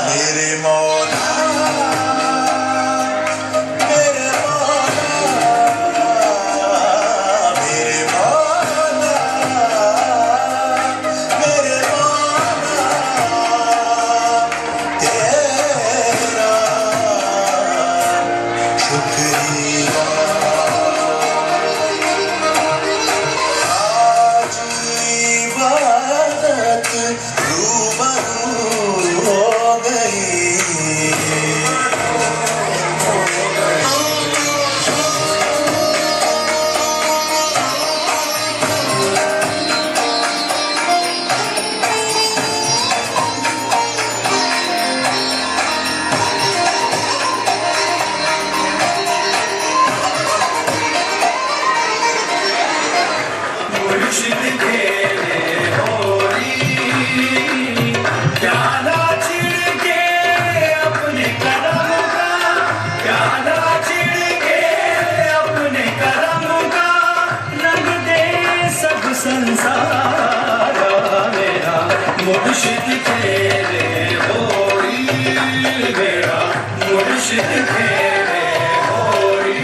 मेरे मौला मेरे मौला मेरे मौला मेरे मौला तेरा शुक्रिया आज इबादत रूबरू हो गई मुर्शिद खेले होरी प्याला छिड़के अपने करम का प्याला छिड़के अपने करम का रंग दे सब संसार मेरा मुर्शिद खेले होरी मेरा मुर्शिद खेले होरी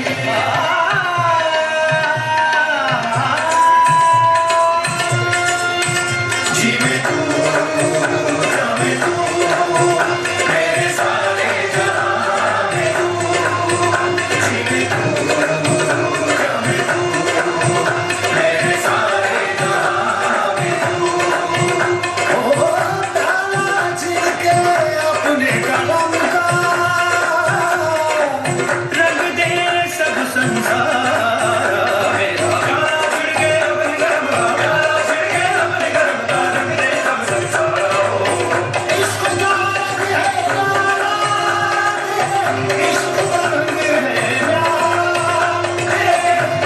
जीवे तू रमे तू मेरे सारे जहां में तू जीवे तू रमे तू मेरे सारे जहां में तू ओ प्याला छिड़के अपने कलम का रंग दे सब संसार मेरा प्याला छिड़के अपने करम का प्याला छिड़के अपने करम का रंग दे सब संसार इश्क का रंग है प्यारा इश्क का रंग है प्यारा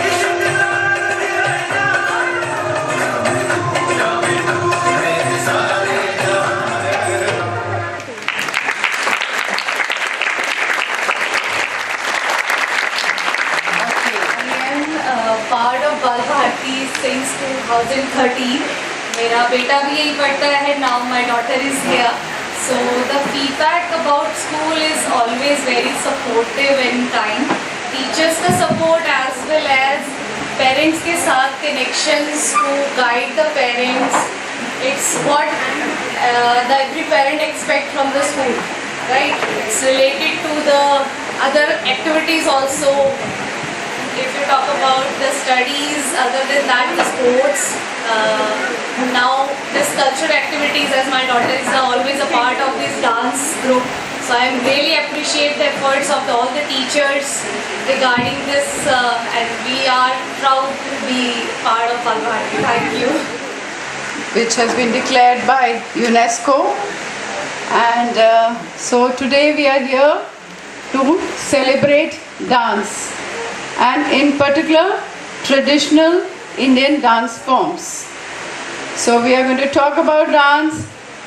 इश्क का रंग है जामे तू मेरे सारे जहां Okay, I am part of Balbharti since 2013. मेरा बेटा भी यही पढ़ता है. Now my daughter is here. So the feedback about school is always very supportive and kind. Teachers का support as well as parents के साथ connections to guide the parents. It's what the every parent expect from the school, right? It's related to the other activities also. If you talk about the studies, other than that, the sports, now this cultural activities, as my daughter is always a part of this dance group. So I really appreciate the efforts of all the teachers regarding this, and we are proud to be part of Balbharti. Thank you. Which has been declared by UNESCO. And so today we are here to celebrate dance, and in particular traditional Indian dance forms. So we are going to talk about dance,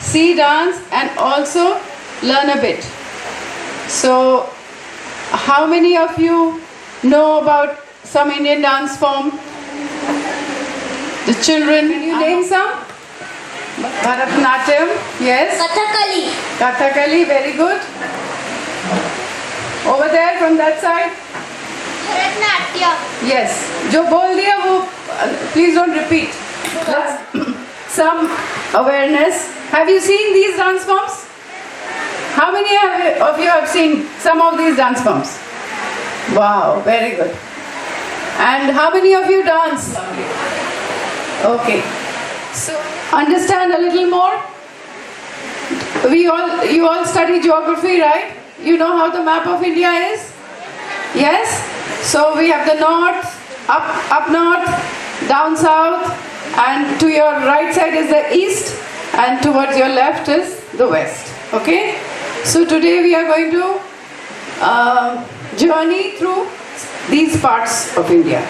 see dance, and also learn a bit. So how many of you know about some Indian dance form? The children, can you name some? Bharatanatyam, yes. Kathakali. Kathakali, very good. Over there from that side, Bharatanatyam. yes. जो बोल दिया वो please don't repeat. Let's some awareness. Have you seen these dance forms? How many of you have seen some of these dance forms? Wow, very good. And how many of you dance? Okay. So understand a little more. You all study geography, right? You know how the map of India is? Yes? So we have the north, up north, down south, and to your right side is the east, and towards your left is the west. Okay? So today we are going to journey through these parts of India.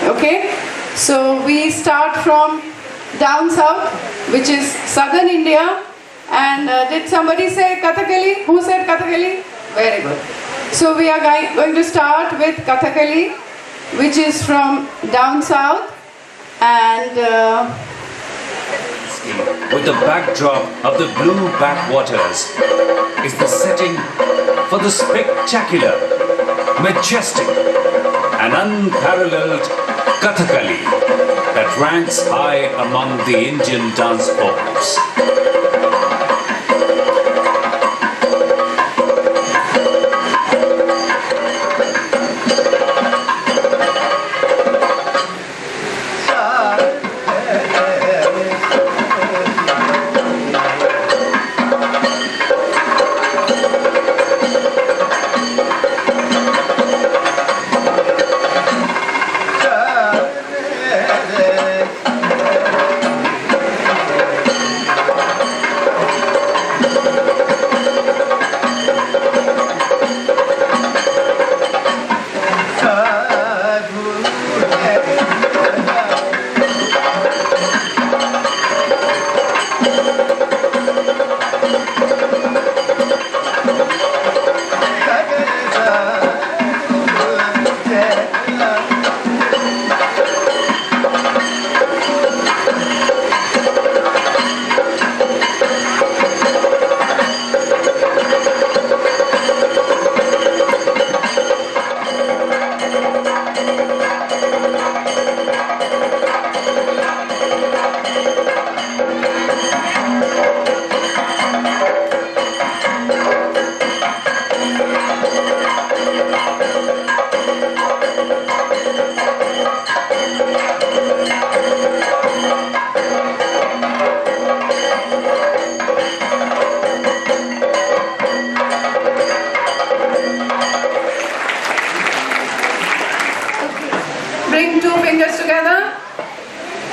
Okay? So we start from down south, which is southern India. And did somebody say Kathakali? Who said Kathakali? Very good. So we are going to start with Kathakali, which is from down south, and with the backdrop of the blue backwaters is the setting for the spectacular, majestic, and unparalleled Kathakali that ranks high among the Indian dance forms. Bring two fingers together.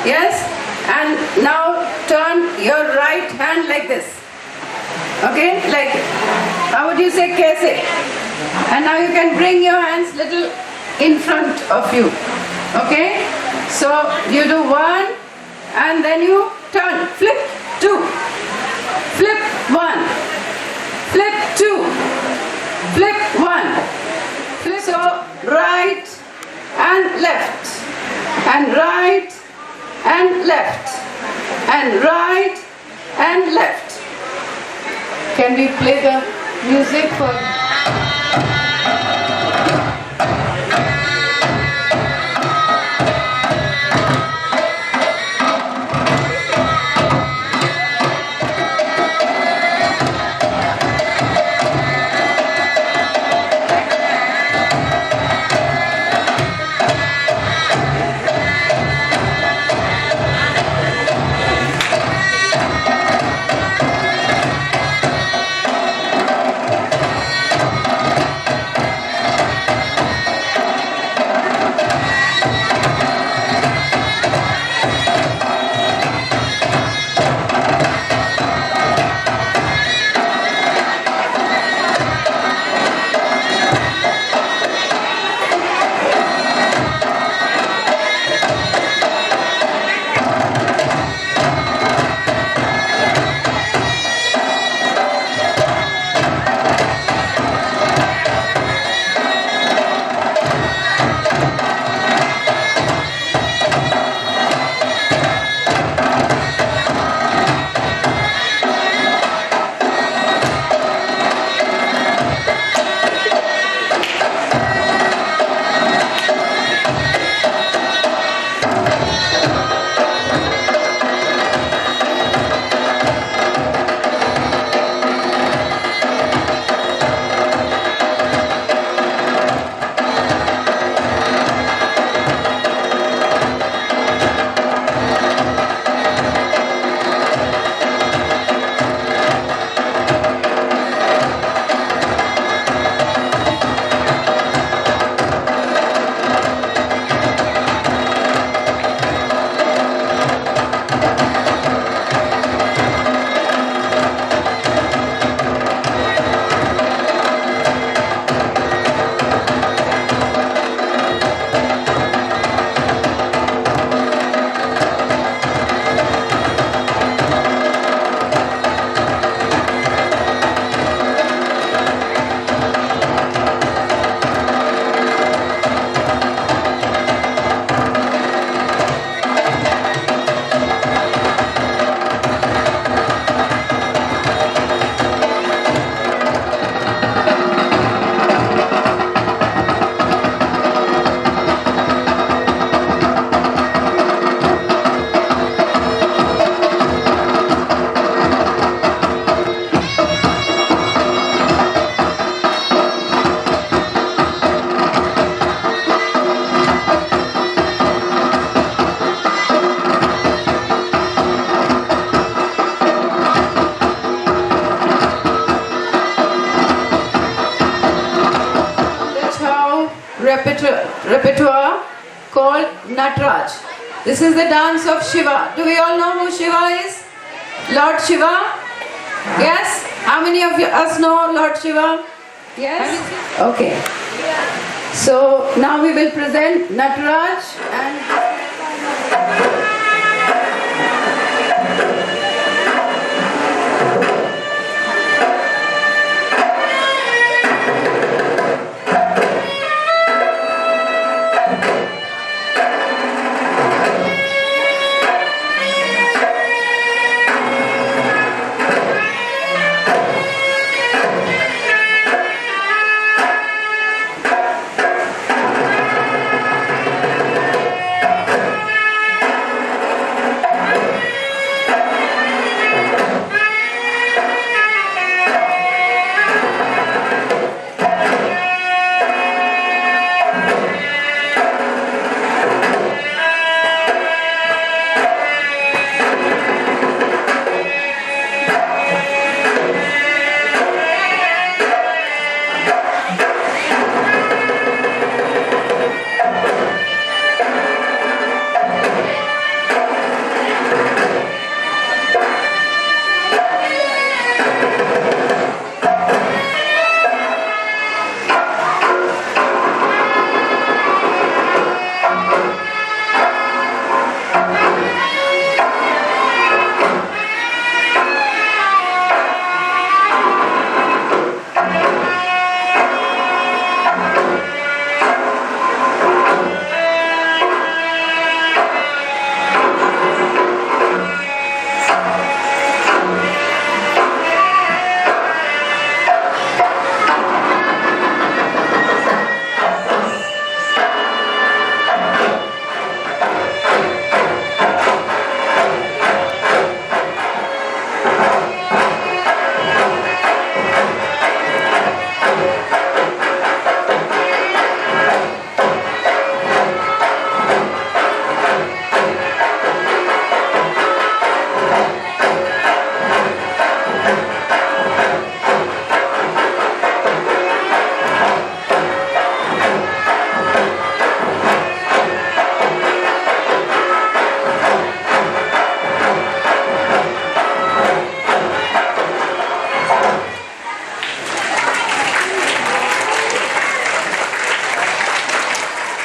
Yes. And now turn your right hand like this. Okay? Like, how would you say kaise? And now you can bring your hands little in front of you. Okay? So you do one and then you turn. Flip two. Flip one. Flip two. Flip one. Flip. So right and left. And right and left. And right and left. Can we play the music for... repertoire called Natraj. This is the dance of Shiva. Do we all know who Shiva is? Lord Shiva? Yes? How many of us know Lord Shiva? Yes? Okay. So now we will present Natraj and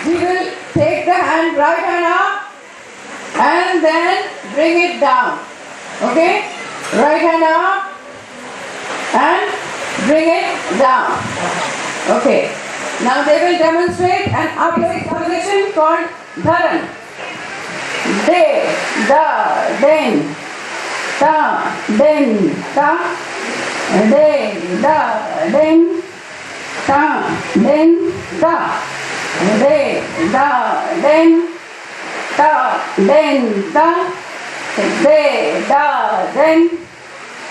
we will take the right hand up and then bring it down. Okay? Right hand up and bring it down. Okay. Now they will demonstrate an upright position called Dharan. De, da, den, ta, den, ta, de, da, den, ta, den, ta. De, da, den, ta, den, ta, de, da, den,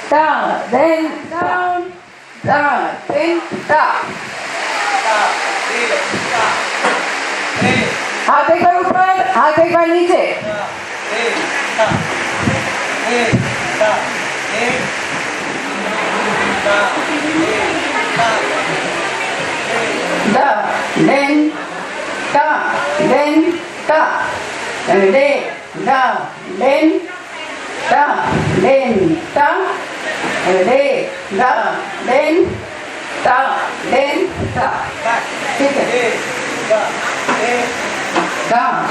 ta, den, down, da, den, ta. हाथ एक बार ऊपर, हाथ एक बार नीचे. Da, den, ta, den, ta. De, da, den, ta, den, ta. De, da, den, ta, den, ta. ठीक है. Da.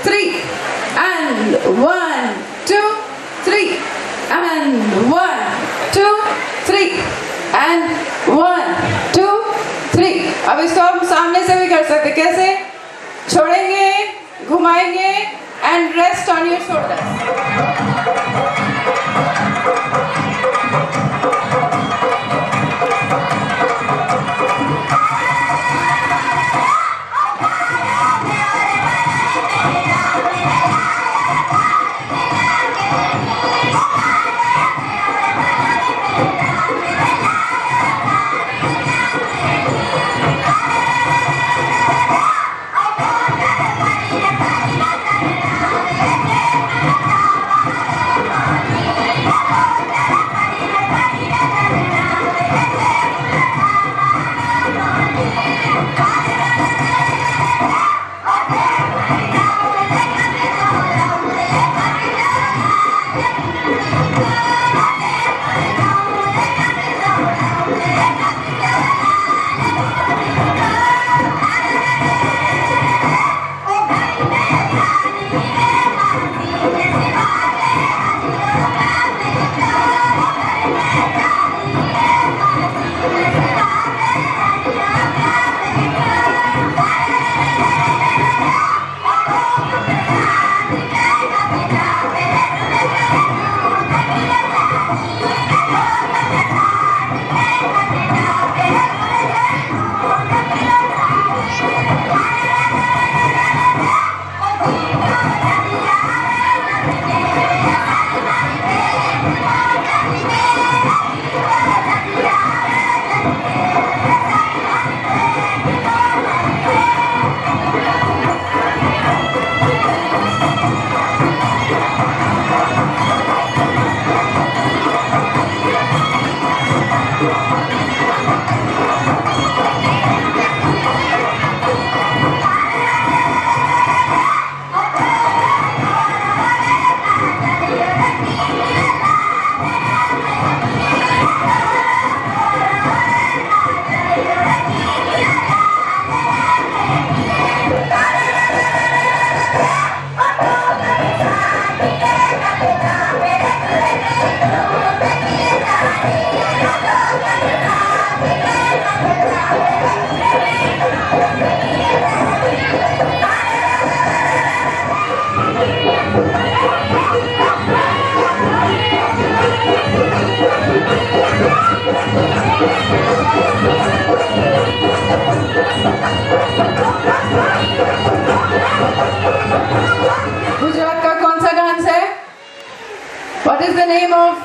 3 and 1 2 3 and 1 2 3 and 1 2 3. अब इसको हम सामने से भी कर सकते हैं. कैसे? छोड़ेंगे, घुमाएंगे and rest on your shoulders.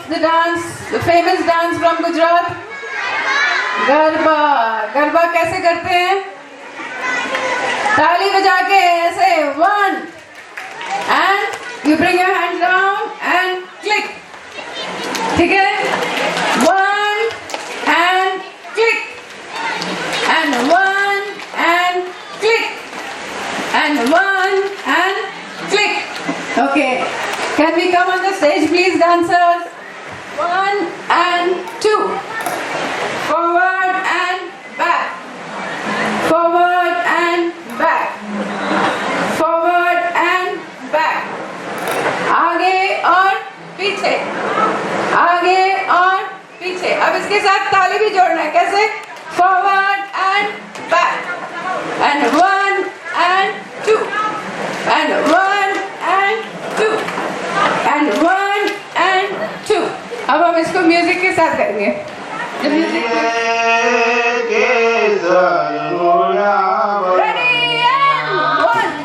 the dance, the famous dance from Gujarat? Garba. Garba कैसे करते हैं? ताली बजा के ऐसे 1 and you bring your hands down and click. ठीक है? 1 and click and 1 and click and 1 and click. Okay. Can we come on the stage, please, dancers? 1 and 2. Forward and back. Forward and back. Forward and back. आगे और पीछे. आगे और पीछे. अब इसके साथ ताली भी जोड़ना है. कैसे? Forward and back. And 1 and 2. And 1 and 2. And 1 and 2. अब हम इसको म्यूजिक के साथ करेंगे. Ready and 1.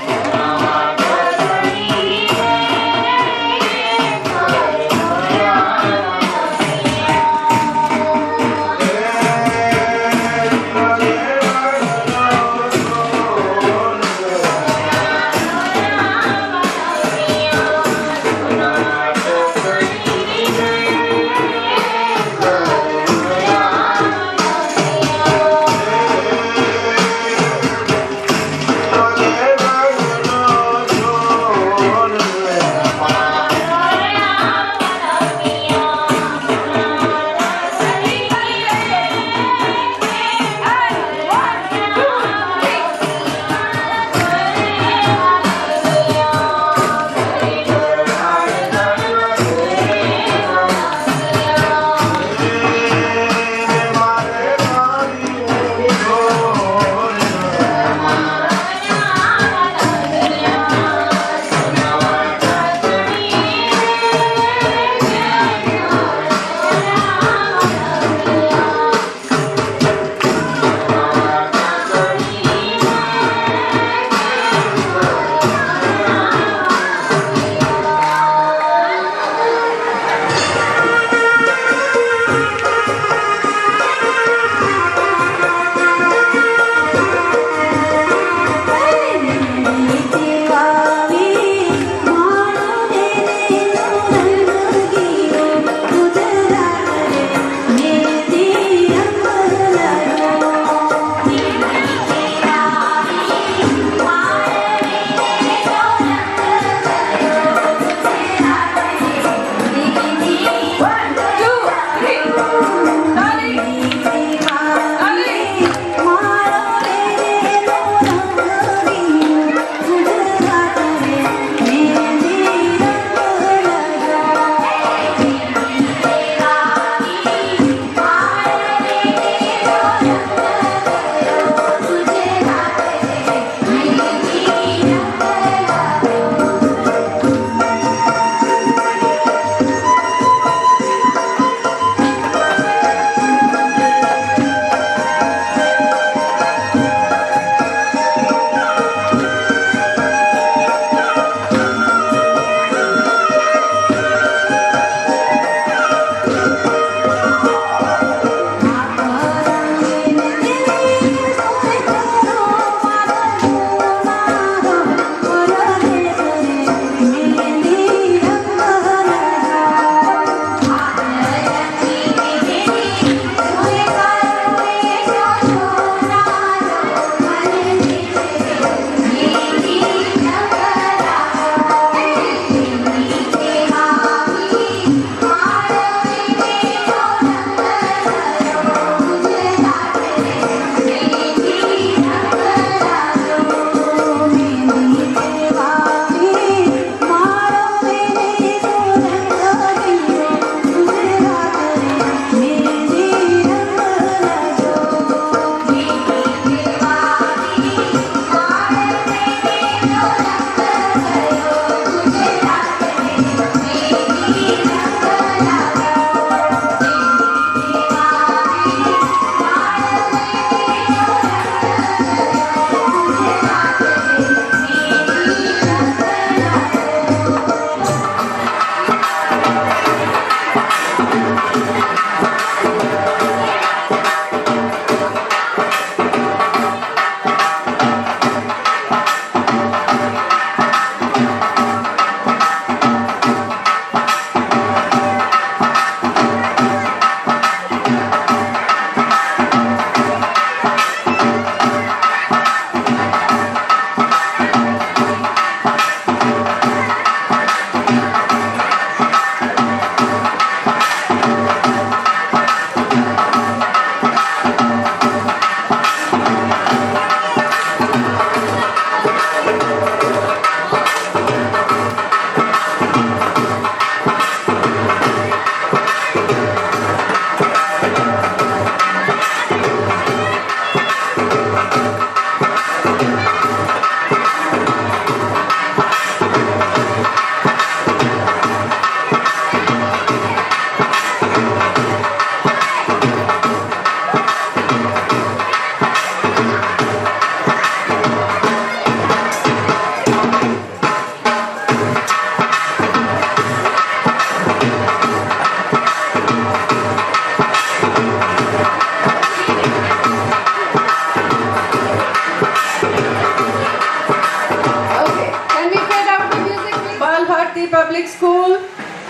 Okay, can we fade out the music, please? Bal Bharti Public School,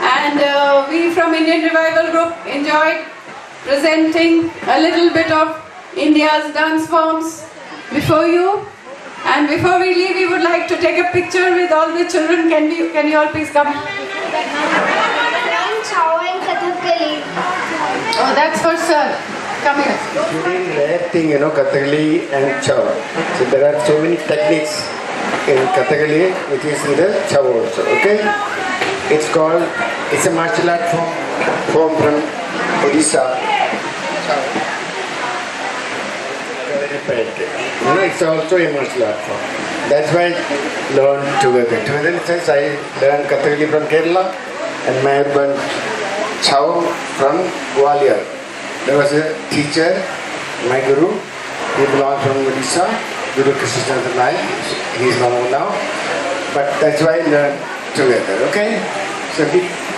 and we from Indian Revival Group enjoyed presenting a little bit of India's dance forms before you. And before we leave, we would like to take a picture with all the children. Can you all please come? Chow and Kathakali. Oh, that's for sir. Come here. Very rare thing, Kathakali and Chow. So there are so many techniques in Kathakali, which is in the Chow also, okay? It's a martial art form from Odisha. It's also a martial art form. That's why I learned together. Together it says I learned Kathakali from Kerala and Mayurban Chow from Gwalior. There was a teacher, my guru, he belongs from Odisha, Guru Krishna Nai, he is long now. But that's why I learned together, okay? So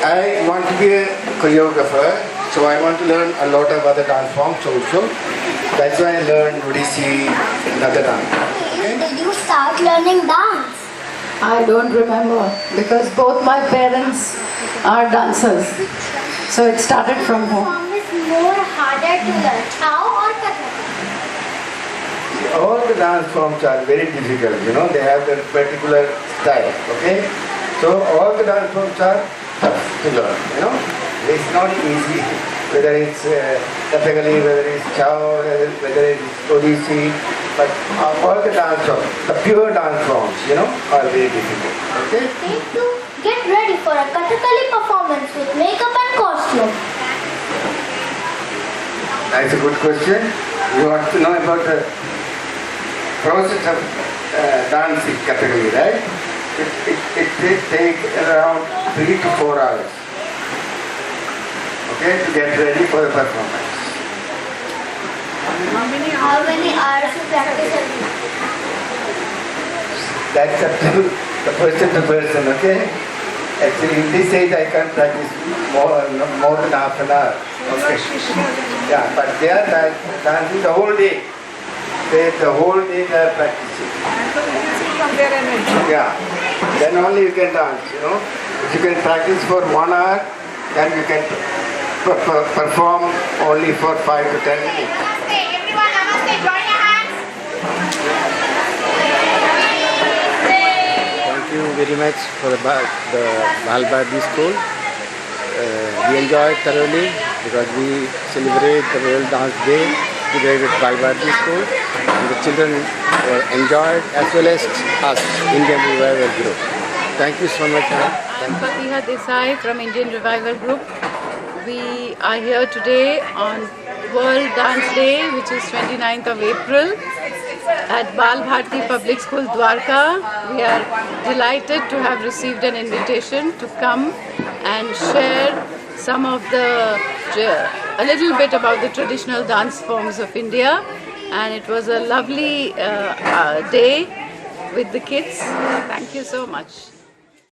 I want to be a choreographer, so I want to learn a lot of other dance forms also. That's why I learned Odissi and other dance. When did you start learning dance? I don't remember because both my parents are dancers. So it started from home. Form is more harder to learn, Chow or Kathakali? All the dance forms are very difficult, they have their particular style, okay? So all the dance forms are tough to learn, It's not easy, whether it's Kathakali, whether it's Chow, whether it's Odissi, but all the dance forms, the pure dance forms, are very difficult, okay? Need to get ready for a Kathakali performance with makeup and costume. That's a good question. You want to know about the process of dancing Kathakali, right? It takes around 3 to 4 hours, okay, to get ready for the performance. How many hours you practice every day? That's up to the person, okay? Actually, in this age, I can't practice more than half an hour. Okay. Yeah, but they are dancing the whole day. The whole day they are practicing. Yeah. Then only you can dance, If you can practice for 1 hour, then you can perform only for 5 to 10 minutes. Namaste, everyone, namaste, join your hands. Thank you very much for the Bal Bharti School. We enjoyed thoroughly because we celebrate the World Dance Day today with Bal Bharti School. And the children enjoyed as well as us, Indian Revival Group. Thank you so much. I'm Fatiha Desai from Indian Revival Group. We are here today on World Dance Day, which is 29th of April at Bal Bharti Public School, Dwarka. We are delighted to have received an invitation to come and share some of a little bit about the traditional dance forms of India. And it was a lovely day with the kids. Thank you so much.